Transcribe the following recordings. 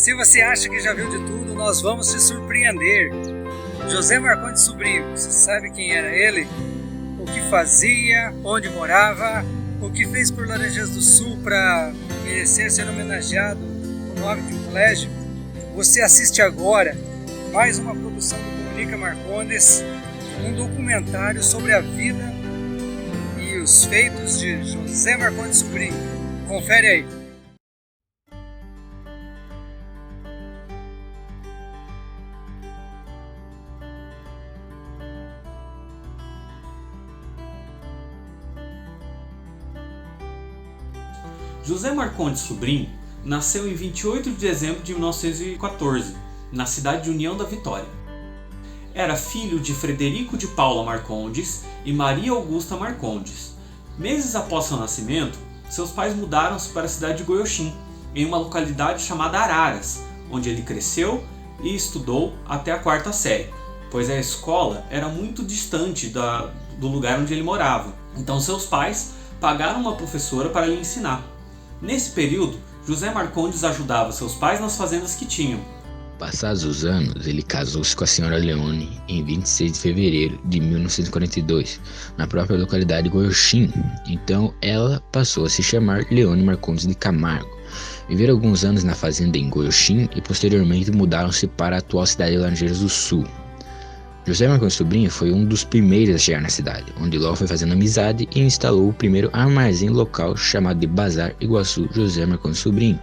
Se você acha que já viu de tudo, nós vamos te surpreender. José Marcondes Sobrinho, você sabe quem era ele? O que fazia, onde morava, o que fez por Laranjeiras do Sul para merecer ser homenageado com o nome de um colégio? Você assiste agora mais uma produção do Comunica Marcondes, um documentário sobre a vida e os feitos de José Marcondes Sobrinho. Confere aí. José Marcondes Sobrinho nasceu em 28 de dezembro de 1914, na cidade de União da Vitória. Era filho de Frederico de Paula Marcondes e Maria Augusta Marcondes. Meses após seu nascimento, seus pais mudaram-se para a cidade de Goioxim, em uma localidade chamada Araras, onde ele cresceu e estudou até a 4ª série, pois a escola era muito distante do lugar onde ele morava. Então seus pais pagaram uma professora para lhe ensinar. Nesse período, José Marcondes ajudava seus pais nas fazendas que tinham. Passados os anos, ele casou-se com a senhora Leone em 26 de fevereiro de 1942, na própria localidade de Goioxim. Então ela passou a se chamar Leone Marcondes de Camargo. Viveram alguns anos na fazenda em Goioxim e posteriormente mudaram-se para a atual cidade de Laranjeiras do Sul. José Marcondes Sobrinho foi um dos primeiros a chegar na cidade, onde logo foi fazendo amizade e instalou o primeiro armazém local chamado de Bazar Iguaçu José Marcondes Sobrinho,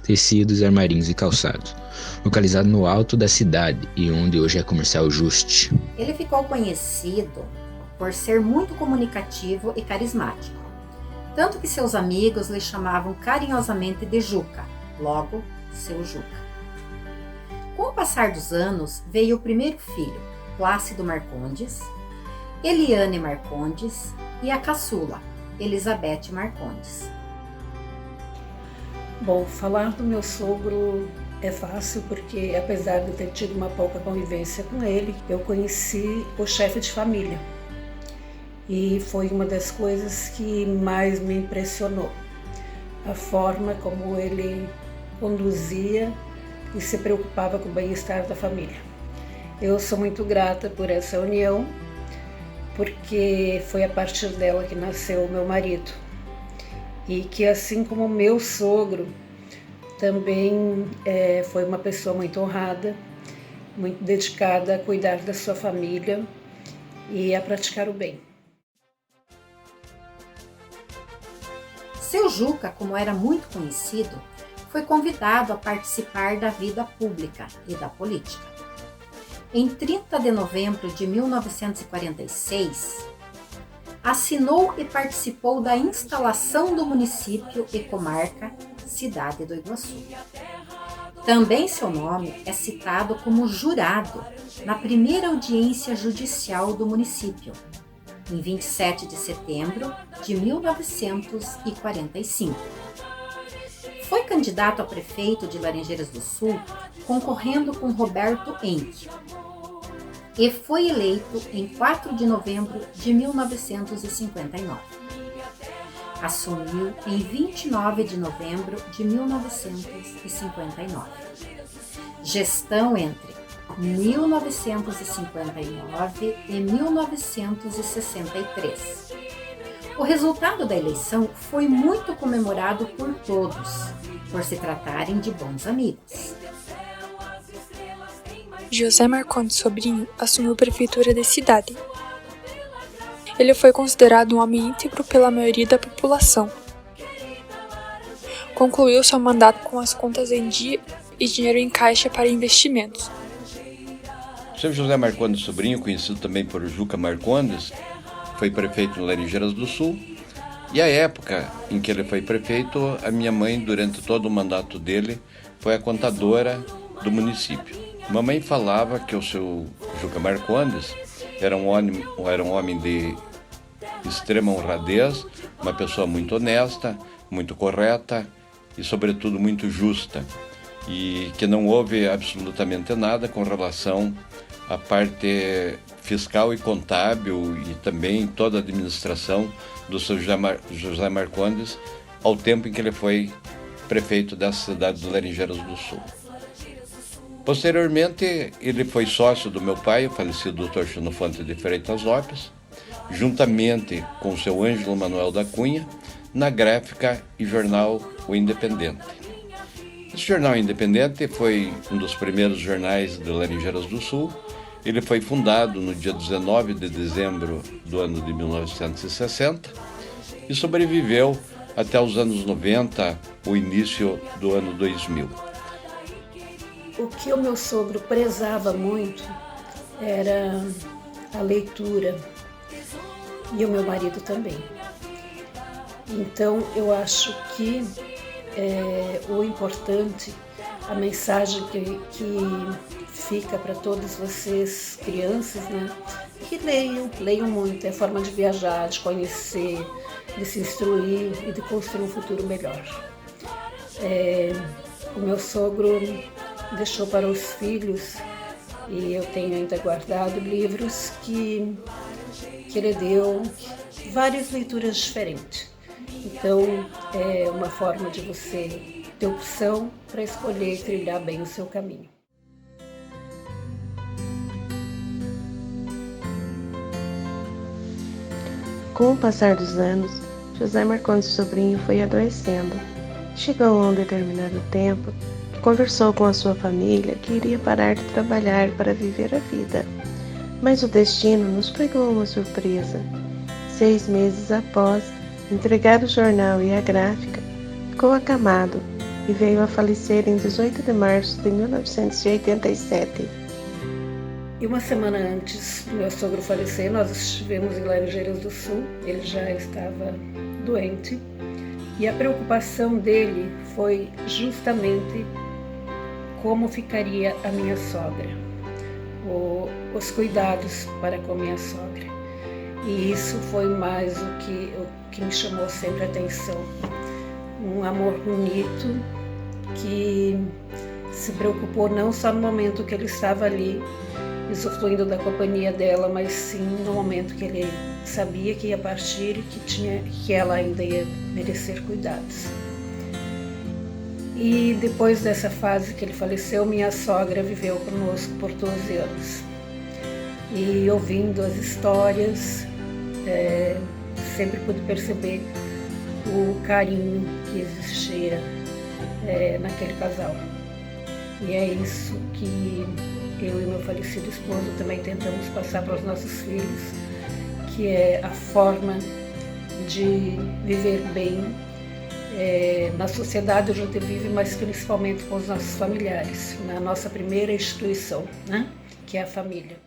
tecidos, armarinhos e calçados, localizado no alto da cidade e onde hoje é a Comercial Juste. Ele ficou conhecido por ser muito comunicativo e carismático, tanto que seus amigos lhe chamavam carinhosamente de Juca, logo, seu Juca. Com o passar dos anos, veio o primeiro filho, Plácido Marcondes, Eliane Marcondes e a caçula, Elizabeth Marcondes. Bom, falar do meu sogro é fácil porque, apesar de eu ter tido uma pouca convivência com ele, eu conheci o chefe de família. E foi uma das coisas que mais me impressionou. A forma como ele conduzia e se preocupava com o bem-estar da família. Eu sou muito grata por essa união, porque foi a partir dela que nasceu o meu marido. E que, assim como o meu sogro, também foi uma pessoa muito honrada, muito dedicada a cuidar da sua família e a praticar o bem. Seu Juca, como era muito conhecido, foi convidado a participar da vida pública e da política. Em 30 de novembro de 1946, assinou e participou da instalação do município e comarca Cidade do Iguaçu. Também seu nome é citado como jurado na primeira audiência judicial do município, em 27 de setembro de 1945. Foi candidato a prefeito de Laranjeiras do Sul, concorrendo com Roberto Henke, e foi eleito em 4 de novembro de 1959. Assumiu em 29 de novembro de 1959. Gestão entre 1959 e 1963. O resultado da eleição foi muito comemorado por todos, por se tratarem de bons amigos. José Marcondes Sobrinho assumiu a prefeitura da cidade. Ele foi considerado um homem íntegro pela maioria da população. Concluiu seu mandato com as contas em dia e dinheiro em caixa para investimentos. Seu José Marcondes Sobrinho, conhecido também por Juca Marcondes, foi prefeito em Laranjeiras do Sul, e a época em que ele foi prefeito, a minha mãe, durante todo o mandato dele, foi a contadora do município. Mamãe falava que o seu Juca Marcondes era um homem de extrema honradez, uma pessoa muito honesta, muito correta e, sobretudo, muito justa, e que não houve absolutamente nada com relação à parte fiscal e contábil e também toda a administração do seu José Marcondes ao tempo em que ele foi prefeito dessa cidade de Laranjeiras do Sul. Posteriormente, ele foi sócio do meu pai, o falecido Dr. Xenofonte de Freitas Lopes, juntamente com seu Ângelo Manuel da Cunha, na gráfica e jornal O Independente. Esse jornal Independente foi um dos primeiros jornais de Laranjeiras do Sul. Ele foi fundado no dia 19 de dezembro do ano de 1960 e sobreviveu até os anos 90, o início do ano 2000. O que o meu sogro prezava muito era a leitura, e o meu marido também. Então, eu acho que o importante, a mensagem que fica para todos vocês, crianças, né? Que leiam muito, é forma de viajar, de conhecer, de se instruir e de construir um futuro melhor. O meu sogro deixou para os filhos, e eu tenho ainda guardado livros que ele deu, várias leituras diferentes. Então, é uma forma de você ter opção para escolher e trilhar bem o seu caminho. Com o passar dos anos, José Marcondes Sobrinho foi adoecendo. Chegou a um determinado tempo que conversou com a sua família que iria parar de trabalhar para viver a vida. Mas o destino nos pregou uma surpresa. 6 meses após entregar o jornal e a gráfica, ficou acamado e veio a falecer em 18 de março de 1987. E uma semana antes do meu sogro falecer, nós estivemos em Laranjeiras do Sul. Ele já estava doente e a preocupação dele foi justamente como ficaria a minha sogra, os cuidados para com a minha sogra. E isso foi mais o que me chamou sempre a atenção. Um amor bonito que se preocupou não só no momento que ele estava ali, usufruindo da companhia dela, mas sim no momento que ele sabia que ia partir e que ela ainda ia merecer cuidados. E depois dessa fase que ele faleceu, minha sogra viveu conosco por 12 anos. E ouvindo as histórias, sempre pude perceber o carinho que existia naquele casal. E é isso que eu e meu falecido esposo também tentamos passar para os nossos filhos, que é a forma de viver bem na sociedade onde a gente vive, mas principalmente com os nossos familiares, na nossa primeira instituição, né? Que é a família.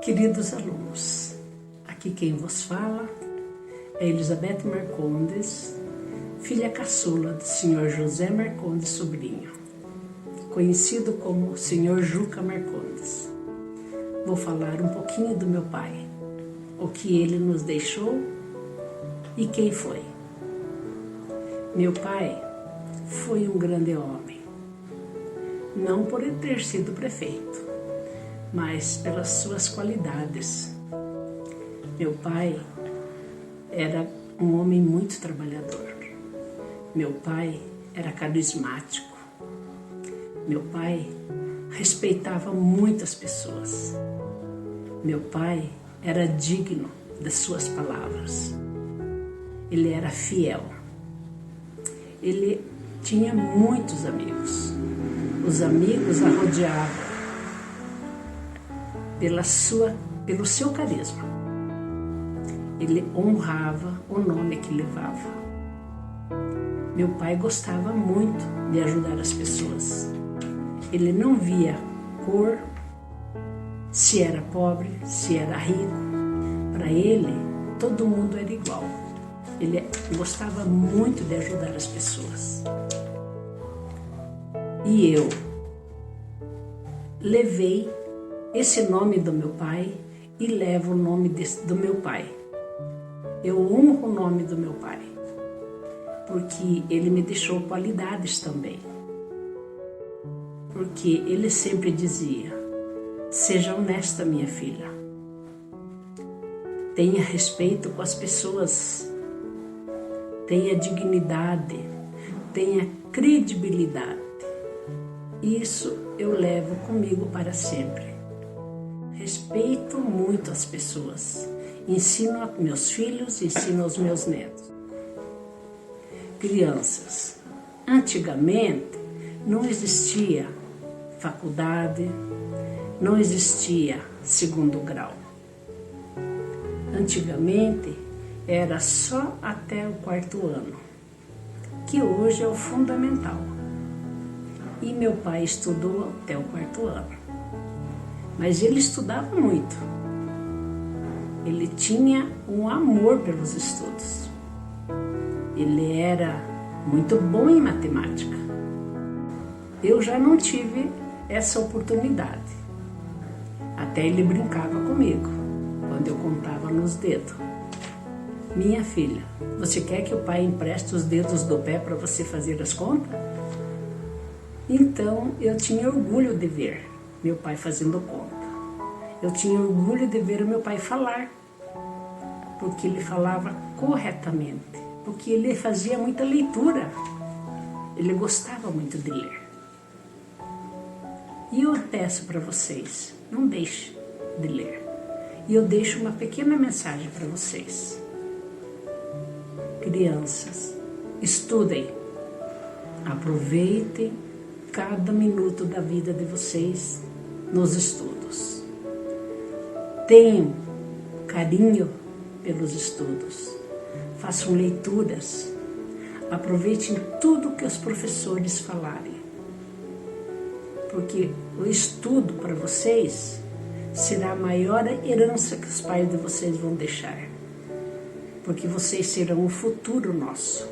Queridos alunos, aqui quem vos fala é Elizabeth Marcondes, filha caçula do Sr. José Marcondes Sobrinho, conhecido como Sr. Juca Marcondes. Vou falar um pouquinho do meu pai, o que ele nos deixou e quem foi. Meu pai foi um grande homem, não por ele ter sido prefeito, mas pelas suas qualidades. Meu pai era um homem muito trabalhador. Meu pai era carismático. Meu pai respeitava muitas pessoas. Meu pai era digno das suas palavras. Ele era fiel. Ele tinha muitos amigos. Os amigos a rodeavam pelo seu carisma. Ele honrava o nome que levava. Meu pai gostava muito de ajudar as pessoas. Ele não via cor, se era pobre, se era rico. Para ele, todo mundo era igual. Ele gostava muito de ajudar as pessoas. E eu levei esse nome do meu pai e levo o nome do meu pai. Eu honro o nome do meu pai, porque ele me deixou qualidades também. Porque ele sempre dizia: seja honesta, minha filha. Tenha respeito com as pessoas tenha dignidade, tenha credibilidade. Isso eu levo comigo para sempre. Respeito muito as pessoas. Ensino aos meus filhos, ensino aos meus netos. Crianças, antigamente não existia faculdade, não existia segundo grau. Antigamente era só até o 4º ano, que hoje é o fundamental. E meu pai estudou até o 4º ano. Mas ele estudava muito. Ele tinha um amor pelos estudos. Ele era muito bom em matemática. Eu já não tive essa oportunidade. Até ele brincava comigo, quando eu contava nos dedos. Minha filha, você quer que o pai empreste os dedos do pé para você fazer as contas? Então eu tinha orgulho de ver meu pai fazendo conta. Eu tinha orgulho de ver o meu pai falar, porque ele falava corretamente, porque ele fazia muita leitura. Ele gostava muito de ler. E eu peço para vocês, não deixe de ler. E eu deixo uma pequena mensagem para vocês. Crianças, estudem, aproveitem cada minuto da vida de vocês nos estudos. Tenham carinho pelos estudos, façam leituras, aproveitem tudo que os professores falarem, porque o estudo para vocês será a maior herança que os pais de vocês vão deixar, porque vocês serão o futuro nosso.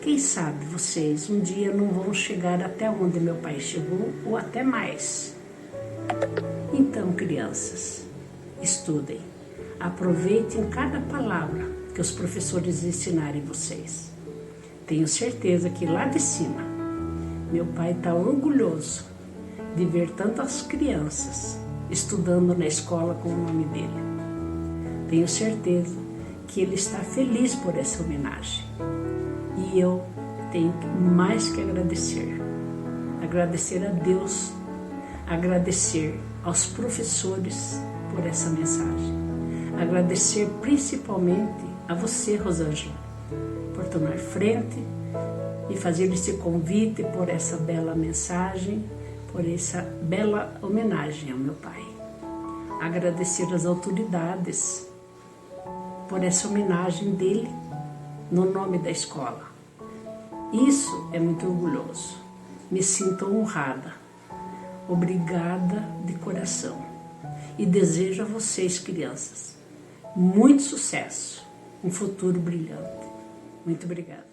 Quem sabe vocês um dia não vão chegar até onde meu pai chegou ou até mais. Então, crianças, estudem, aproveitem cada palavra que os professores ensinarem vocês. Tenho certeza que lá de cima, meu pai está orgulhoso de ver tantas crianças estudando na escola com o nome dele. Tenho certeza que ele está feliz por essa homenagem. E eu tenho mais que agradecer. Agradecer a Deus, agradecer aos professores por essa mensagem. Agradecer principalmente a você, Rosângela, por tomar frente e fazer esse convite por essa bela mensagem, por essa bela homenagem ao meu pai. Agradecer às autoridades por essa homenagem dele no nome da escola. Isso é muito orgulhoso. Me sinto honrada. Obrigada de coração. E desejo a vocês, crianças, muito sucesso, um futuro brilhante. Muito obrigada.